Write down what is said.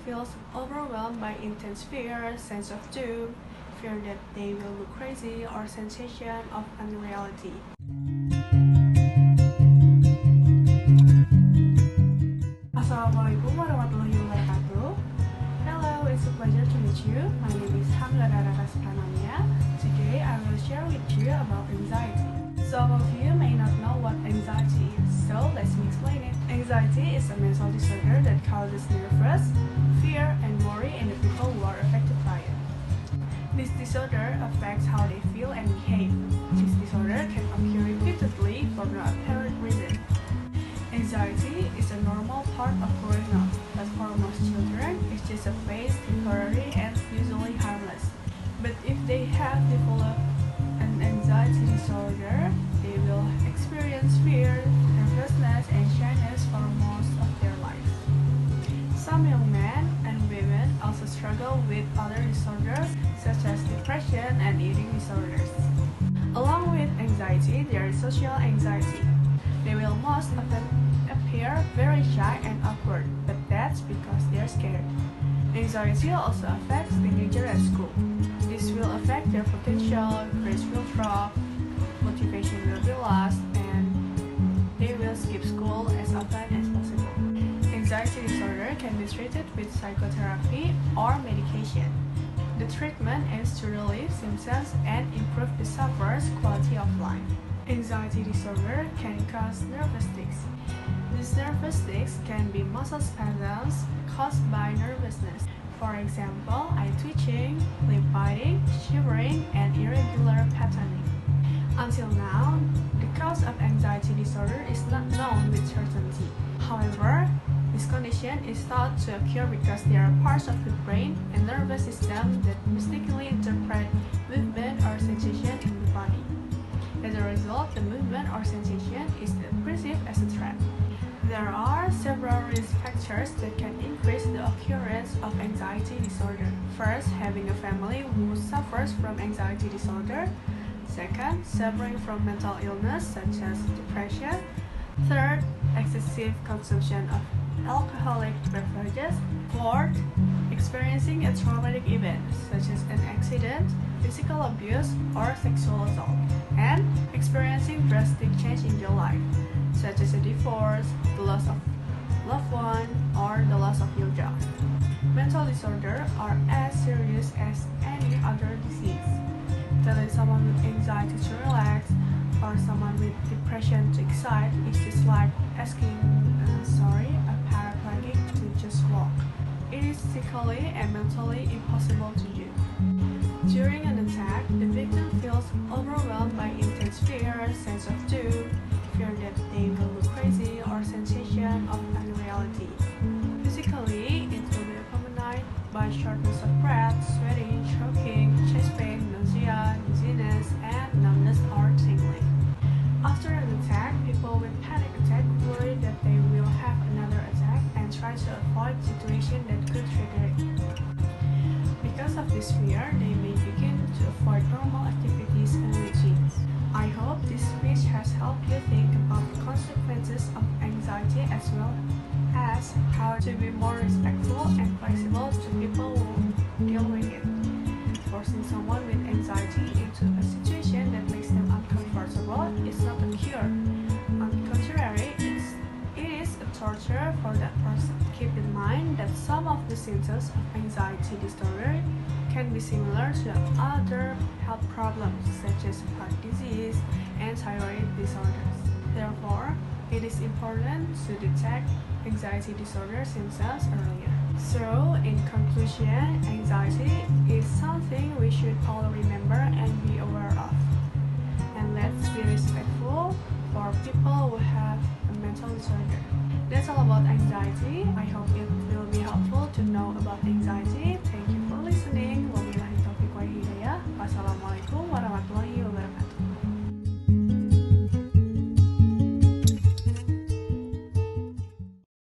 feels overwhelmed by intense fear, sense of doom, fear that they will look crazy, or sensation of unreality. Assalamualaikum warahmatullahi wabarakatuh. Hello, it's a pleasure to meet you. My name is Hamdana Raspanamia. Today I will share with you about anxiety. Some of you may not know what anxiety is, so let me explain it. Anxiety is a mental disorder that causes nervous, fear, and worry in the people who are affected by it. This disorder affects how they feel and behave. This disorder can occur repeatedly for no apparent reason. Anxiety is a normal part of growing up, but for most children, it's just a phase, temporary, and usually harmless. But if they have developed an anxiety disorder, they will experience fear, nervousness, and shyness for most of their lives. Some young men and women also struggle with other disorders, such as depression and eating disorders. Along with anxiety, there is social anxiety. They will most often appear very shy and awkward, but that's because they're scared. Anxiety also affects teenagers at school. This will affect their potential, grades will drop, motivation will be lost, and they will skip school as often as possible. Anxiety disorder can be treated with psychotherapy or medication. The treatment aims to relieve symptoms and improve the sufferer's quality of life. Anxiety disorder can cause nervous tics. These nervous tics can be muscle spasms caused by nervousness. For example, eye twitching, lip biting, shivering, and irregular patterning. Until now, the cause of anxiety disorder is not known with certainty. However, this condition is thought to occur because there are parts of the brain and nervous system that mistakenly interpret movement or sensation in the body. As a result, the movement or sensation is perceived as a threat. There are several risk factors that can increase the occurrence of anxiety disorder. First, having a family who suffers from anxiety disorder. Second, suffering from mental illness such as depression. Third, excessive consumption of alcoholic beverages. Fourth, experiencing a traumatic event such as an accident, physical abuse, or sexual assault. And experiencing drastic change in your life, such as a divorce, the loss of loved one, or the loss of your job. Mental disorders are as serious as any other disease. Telling someone with anxiety to relax or someone with depression to excite is just like asking a paraplegic to just walk. It is physically and mentally impossible to do. During an attack, the victim feels overwhelmed by intense fear, sense of doom, fear that they will look crazy, or sensation of unreality. Physically, it will be accompanied by shortness of breath, sweating, choking, chest pain, nausea, dizziness, and numbness or tingling. After an attack, people with panic attack worry that they will have another attack and try to avoid situations that could trigger it. Because of this fear, they may begin to avoid normal activities and routines. I hope this speech has helped you think about the consequences of anxiety as well as how to be more respectful and flexible to people who deal with it. Forcing someone with anxiety into a situation that makes them uncomfortable is not a cure. On the contrary, it is a torture for that person. Keep in mind that some of the symptoms of anxiety disorder can be similar to other health problems such as heart disease and thyroid disorders. Therefore, it is important to detect anxiety disorder symptoms earlier. So, in conclusion, anxiety is something we should all remember and be aware of. And let's be respectful for people who have a mental disorder. That's all about anxiety. I hope it will be helpful to know about anxiety.